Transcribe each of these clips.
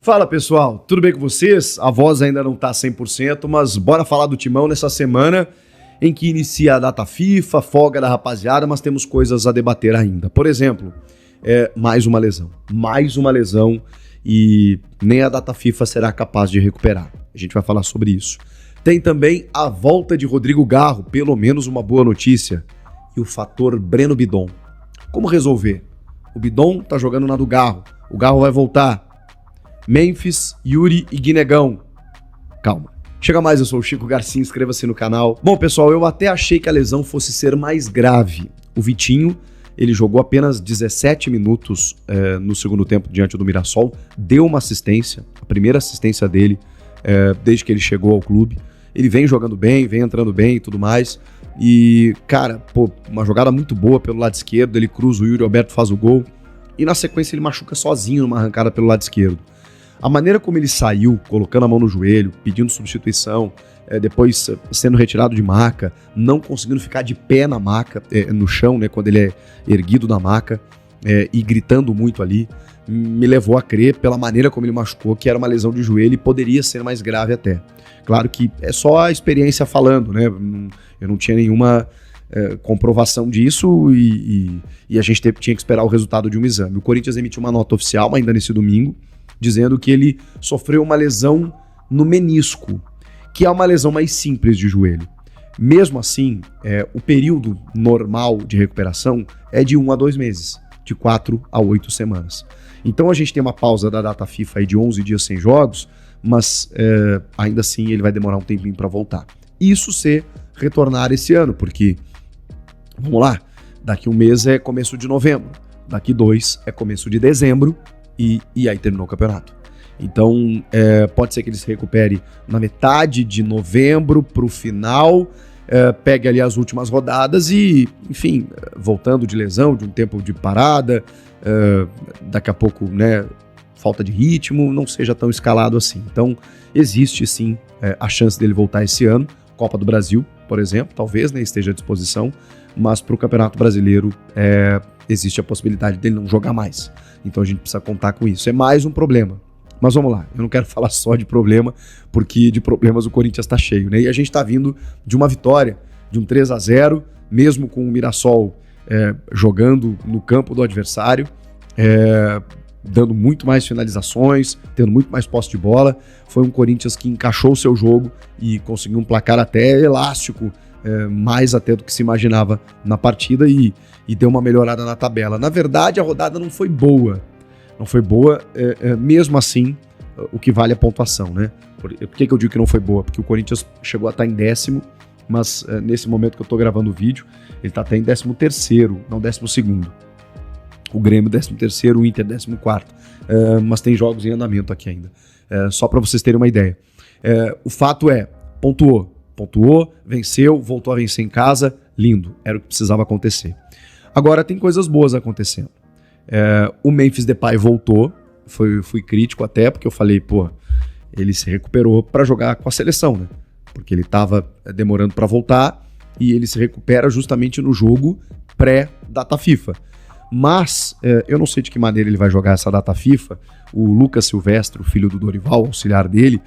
Fala pessoal, tudo bem com vocês? A voz ainda não tá 100%, mas bora falar do Timão nessa semana em que inicia a data FIFA, folga da rapaziada, mas temos coisas a debater ainda. Por exemplo, mais uma lesão e nem a data FIFA será capaz de recuperar. A gente vai falar sobre isso. Tem também a volta de Rodrigo Garro, pelo menos uma boa notícia, e o fator Breno Bidon. Como resolver? O Bidon tá jogando na do Garro, o Garro vai voltar. Memphis, Yuri e Guinegão. Calma. Chega mais, eu sou o Chico Garcia, inscreva-se no canal. Bom, pessoal, eu até achei que a lesão fosse ser mais grave. O Vitinho, ele jogou apenas 17 minutos no segundo tempo diante do Mirassol, deu uma assistência, a primeira assistência dele desde que ele chegou ao clube. Ele vem jogando bem, vem entrando bem e tudo mais. E, cara, uma jogada muito boa pelo lado esquerdo, ele cruza o Yuri Alberto, faz o gol. E na sequência ele machuca sozinho numa arrancada pelo lado esquerdo. A maneira como ele saiu, colocando a mão no joelho, pedindo substituição, depois sendo retirado de maca, não conseguindo ficar de pé na maca, no chão, né, quando ele é erguido na maca, e gritando muito ali, me levou a crer, pela maneira como ele machucou, que era uma lesão de joelho e poderia ser mais grave até. Claro que é só a experiência falando, né? Eu não tinha nenhuma comprovação disso e a gente tinha que esperar o resultado de um exame. O Corinthians emitiu uma nota oficial ainda nesse domingo, dizendo que ele sofreu uma lesão no menisco, que é uma lesão mais simples de joelho. Mesmo assim, o período normal de recuperação é de 1 a 2 meses, de 4 a 8 semanas. Então a gente tem uma pausa da data FIFA aí de 11 dias sem jogos, mas ainda assim ele vai demorar um tempinho para voltar. Isso se retornar esse ano, porque, vamos lá, daqui um mês é começo de novembro, daqui 2 é começo de dezembro, e aí terminou o campeonato. Então, pode ser que ele se recupere na metade de novembro para o final, pegue ali as últimas rodadas e, enfim, voltando de lesão, de um tempo de parada, daqui a pouco, né, falta de ritmo, não seja tão escalado assim. Então, existe sim a chance dele voltar esse ano. Copa do Brasil, por exemplo, talvez, né, esteja à disposição, mas para o Campeonato Brasileiro existe a possibilidade dele não jogar mais. Então a gente precisa contar com isso. É mais um problema. Mas vamos lá, eu não quero falar só de problema, porque de problemas o Corinthians está cheio, né? E a gente está vindo de uma vitória, de um 3 a 0, mesmo com o Mirassol jogando no campo do adversário, dando muito mais finalizações, tendo muito mais posse de bola. Foi um Corinthians que encaixou o seu jogo e conseguiu um placar até elástico, mais até do que se imaginava na partida e deu uma melhorada na tabela. Na verdade, a rodada não foi boa. Não foi boa, mesmo assim, o que vale é a pontuação, né? Por que eu digo que não foi boa? Porque o Corinthians chegou a estar em 10º, mas nesse momento que eu tô gravando o vídeo, ele tá até em 13º, não 12º. O Grêmio 13º, o Inter 14º. Mas tem jogos em andamento aqui ainda. Só para vocês terem uma ideia. O fato pontuou, venceu, voltou a vencer em casa, lindo, era o que precisava acontecer. Agora tem coisas boas acontecendo. O Memphis Depay voltou, fui crítico até, porque eu falei, ele se recuperou para jogar com a seleção, né? Porque ele estava demorando para voltar e ele se recupera justamente no jogo pré-data FIFA. Mas eu não sei de que maneira ele vai jogar essa data FIFA. O Lucas Silvestre, o filho do Dorival, auxiliar dele,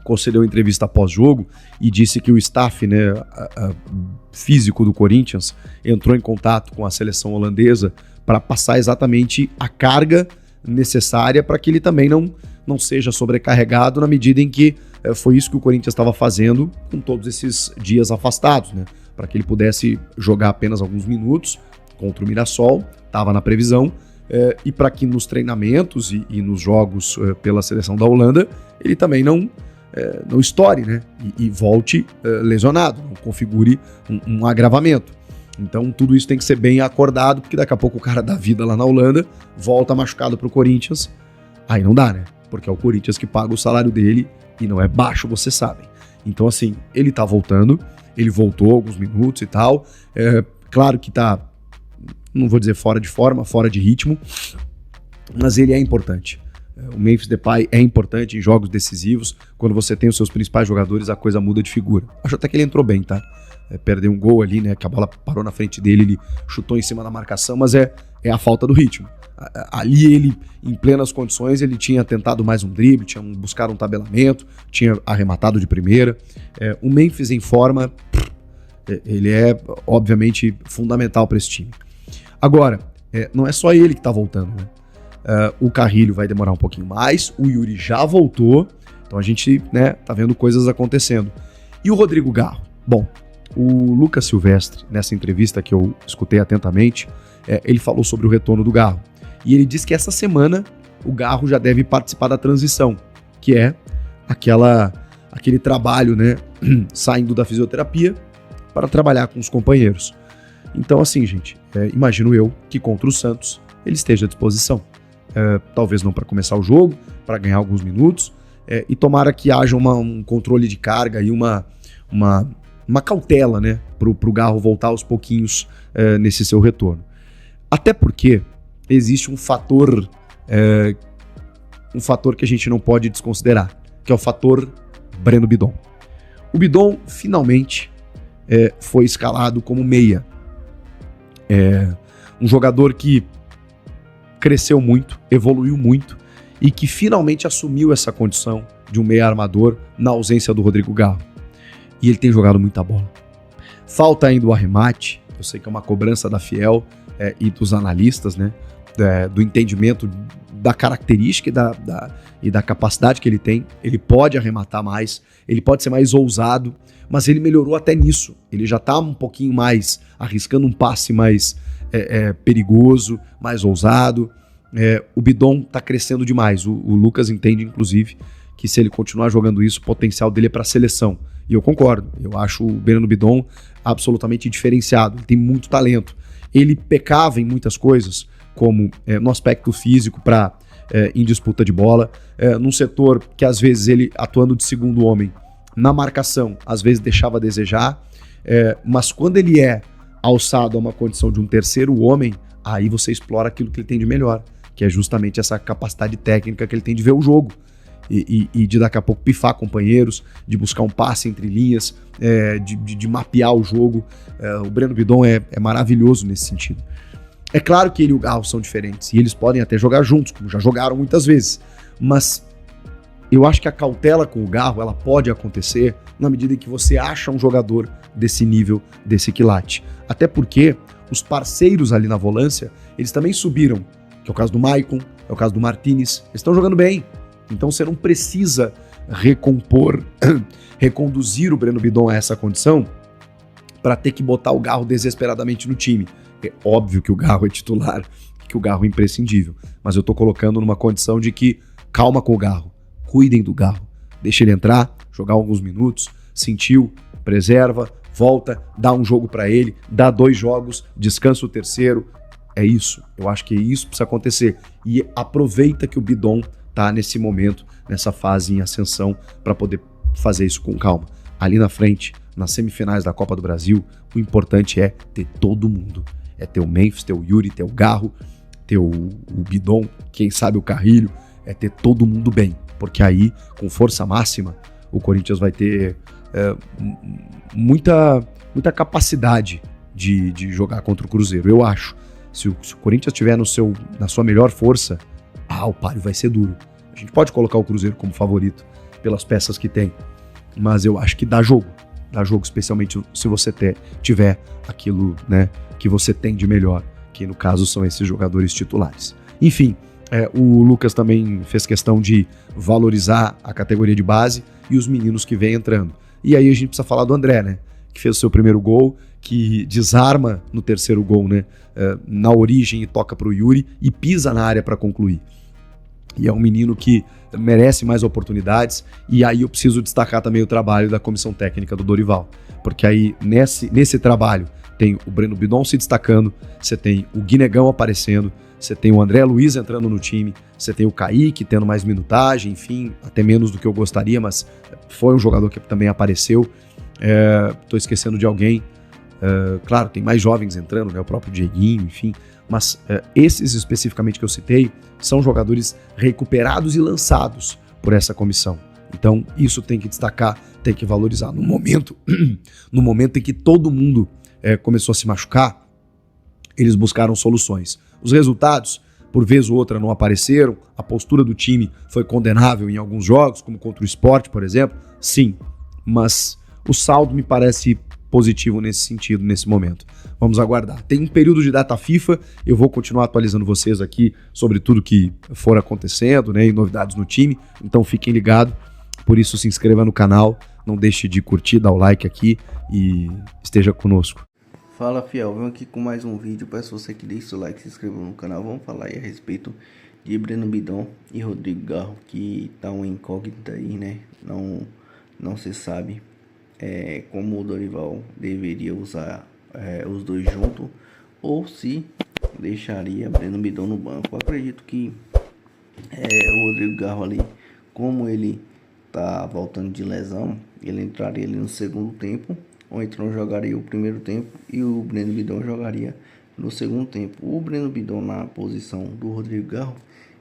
concedeu entrevista pós-jogo e disse que o staff, né, físico do Corinthians entrou em contato com a seleção holandesa para passar exatamente a carga necessária para que ele também não seja sobrecarregado, na medida em que foi isso que o Corinthians estava fazendo com todos esses dias afastados, né, para que ele pudesse jogar apenas alguns minutos contra o Mirassol, estava na previsão, e para que nos treinamentos e nos jogos pela seleção da Holanda ele também não estoure, né? E volte lesionado, não configure um agravamento. Então tudo isso tem que ser bem acordado, porque daqui a pouco o cara dá vida lá na Holanda, volta machucado pro Corinthians, aí não dá, né? Porque é o Corinthians que paga o salário dele e não é baixo, vocês sabem. Então assim, ele tá voltando, ele voltou alguns minutos e tal, claro que tá, não vou dizer fora de forma, fora de ritmo, mas ele é importante. O Memphis Depay é importante em jogos decisivos. Quando você tem os seus principais jogadores, a coisa muda de figura. Acho até que ele entrou bem, tá? Perdeu um gol ali, né? Que a bola parou na frente dele, ele chutou em cima da marcação, mas é é a falta do ritmo. Ali ele, em plenas condições, ele tinha tentado mais um drible, tinha buscado um tabelamento, tinha arrematado de primeira. O Memphis em forma, ele é obviamente fundamental para esse time. Agora, não é só ele que tá voltando, né? O Carrilho vai demorar um pouquinho mais, o Yuri já voltou, então a gente, né, tá vendo coisas acontecendo. E o Rodrigo Garro? Bom, o Lucas Silvestre, nessa entrevista que eu escutei atentamente, ele falou sobre o retorno do Garro. E ele disse que essa semana o Garro já deve participar da transição, que é aquele trabalho, né, saindo da fisioterapia para trabalhar com os companheiros. Então, assim, gente, imagino eu que contra o Santos ele esteja à disposição. Talvez não para começar o jogo, para ganhar alguns minutos, e tomara que haja um controle de carga e uma cautela, né, pro Garro voltar aos pouquinhos nesse seu retorno. Até porque existe um fator que a gente não pode desconsiderar, que é o fator Breno Bidon. O Bidon finalmente foi escalado como meia. Um jogador que cresceu muito, evoluiu muito e que finalmente assumiu essa condição de um meia armador na ausência do Rodrigo Garro. E ele tem jogado muita bola. Falta ainda o arremate, eu sei que é uma cobrança da Fiel e dos analistas, né, do entendimento da característica e da capacidade que ele tem. Ele pode arrematar mais, ele pode ser mais ousado, mas ele melhorou até nisso. Ele já está um pouquinho mais arriscando um passe mais perigoso, mais ousado. O Bidon está crescendo demais. O Lucas entende, inclusive, que se ele continuar jogando isso, o potencial dele é para a seleção. E eu concordo. Eu acho o Breno Bidon absolutamente diferenciado. Ele tem muito talento. Ele pecava em muitas coisas, como no aspecto físico em disputa de bola, num setor que às vezes ele, atuando de segundo homem, na marcação, às vezes deixava a desejar, mas quando ele é alçado a uma condição de um terceiro homem, aí você explora aquilo que ele tem de melhor, que é justamente essa capacidade técnica que ele tem de ver o jogo e de daqui a pouco pifar companheiros, de buscar um passe entre linhas, de mapear o jogo. O Breno Bidon é maravilhoso nesse sentido. É claro que ele e o Garro são diferentes e eles podem até jogar juntos, como já jogaram muitas vezes, mas eu acho que a cautela com o Garro ela pode acontecer na medida em que você acha um jogador desse nível, desse quilate. Até porque os parceiros ali na volância, eles também subiram, que é o caso do Maicon, é o caso do Martinez, eles estão jogando bem. Então você não precisa reconduzir o Breno Bidon a essa condição para ter que botar o Garro desesperadamente no time. É óbvio que o Garro é titular, que o Garro é imprescindível, mas eu tô colocando numa condição de que calma com o Garro, cuidem do Garro, deixa ele entrar, jogar alguns minutos, sentiu, preserva, volta, dá um jogo para ele, dá 2 jogos, descansa o terceiro. É isso, eu acho que isso precisa acontecer. E aproveita que o Bidon tá nesse momento, nessa fase em ascensão, para poder fazer isso com calma. Ali na frente, nas semifinais da Copa do Brasil, o importante é ter todo mundo. É ter o Memphis, ter o Yuri, ter o Garro, ter o Bidon, quem sabe o Carrilho, é ter todo mundo bem. Porque aí, com força máxima, o Corinthians vai ter muita capacidade de jogar contra o Cruzeiro, eu acho. Se o Corinthians estiver na sua melhor força, o páreo vai ser duro. A gente pode colocar o Cruzeiro como favorito pelas peças que tem, mas eu acho que dá jogo, especialmente se você tiver aquilo, né, que você tem de melhor, que no caso são esses jogadores titulares. Enfim, o Lucas também fez questão de valorizar a categoria de base e os meninos que vêm entrando. E aí a gente precisa falar do André, né, que fez o seu primeiro gol, que desarma no terceiro gol, né, na origem e toca para o Yuri e pisa na área para concluir. E é um menino que merece mais oportunidades, e aí eu preciso destacar também o trabalho da comissão técnica do Dorival, porque aí nesse trabalho tem o Breno Bidon se destacando, você tem o Guinegão aparecendo, você tem o André Luiz entrando no time, você tem o Kaique tendo mais minutagem, enfim, até menos do que eu gostaria, mas foi um jogador que também apareceu. Tô esquecendo de alguém, claro, tem mais jovens entrando, né, o próprio Dieguinho, enfim, mas esses especificamente que eu citei são jogadores recuperados e lançados por essa comissão. Então isso tem que destacar, tem que valorizar. No momento em que todo mundo começou a se machucar, eles buscaram soluções. Os resultados, por vez ou outra, não apareceram. A postura do time foi condenável em alguns jogos, como contra o Sport, por exemplo. Sim, mas o saldo me parece positivo nesse sentido, nesse momento. Vamos aguardar. Tem um período de data FIFA, eu vou continuar atualizando vocês aqui sobre tudo que for acontecendo, né, e novidades no time, então fiquem ligados. Por isso, se inscreva no canal, não deixe de curtir, dar o like aqui e esteja conosco. Fala, fiel, venho aqui com mais um vídeo. Peço você que deixe seu like, se inscreva no canal. Vamos falar aí a respeito de Breno Bidon e Rodrigo Garro, que tá uma incógnita aí, né? Não se sabe como o Dorival deveria usar os dois juntos, ou se deixaria Breno Bidon no banco. Eu acredito que o Rodrigo Garro ali, como ele tá voltando de lesão, ele entraria ali no segundo tempo, ou então jogaria o primeiro tempo e o Breno Bidon jogaria no segundo tempo. O Breno Bidon, na posição do Rodrigo Garro,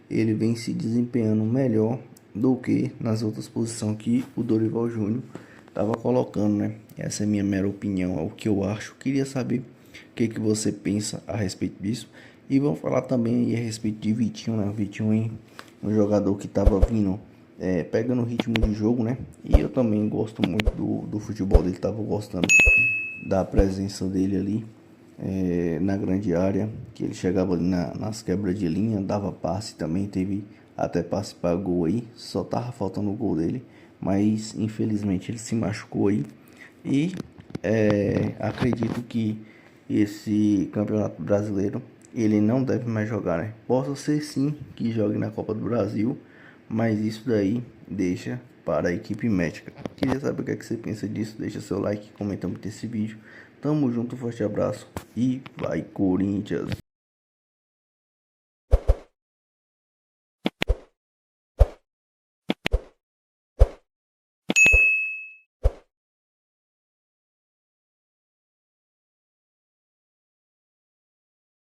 ele vem se desempenhando melhor do que nas outras posições que o Dorival Júnior estava colocando, né? Essa é a minha mera opinião, é o que eu acho. Queria saber o que você pensa a respeito disso. E vamos falar também aí a respeito de Vitinho, né? Vitinho é um jogador que estava vindo pegando o ritmo de jogo, né? E eu também gosto muito do futebol dele, tava gostando da presença dele ali na grande área, que ele chegava ali nas quebras de linha, dava passe também, teve até passe para gol aí, só tava faltando o gol dele, mas infelizmente ele se machucou aí. E acredito que esse campeonato brasileiro ele não deve mais jogar, né? Possa ser sim que jogue na Copa do Brasil, mas isso daí deixa para a equipe médica. Queria saber o que você pensa disso. Deixa seu like, comenta muito esse vídeo. Tamo junto, forte abraço e vai Corinthians!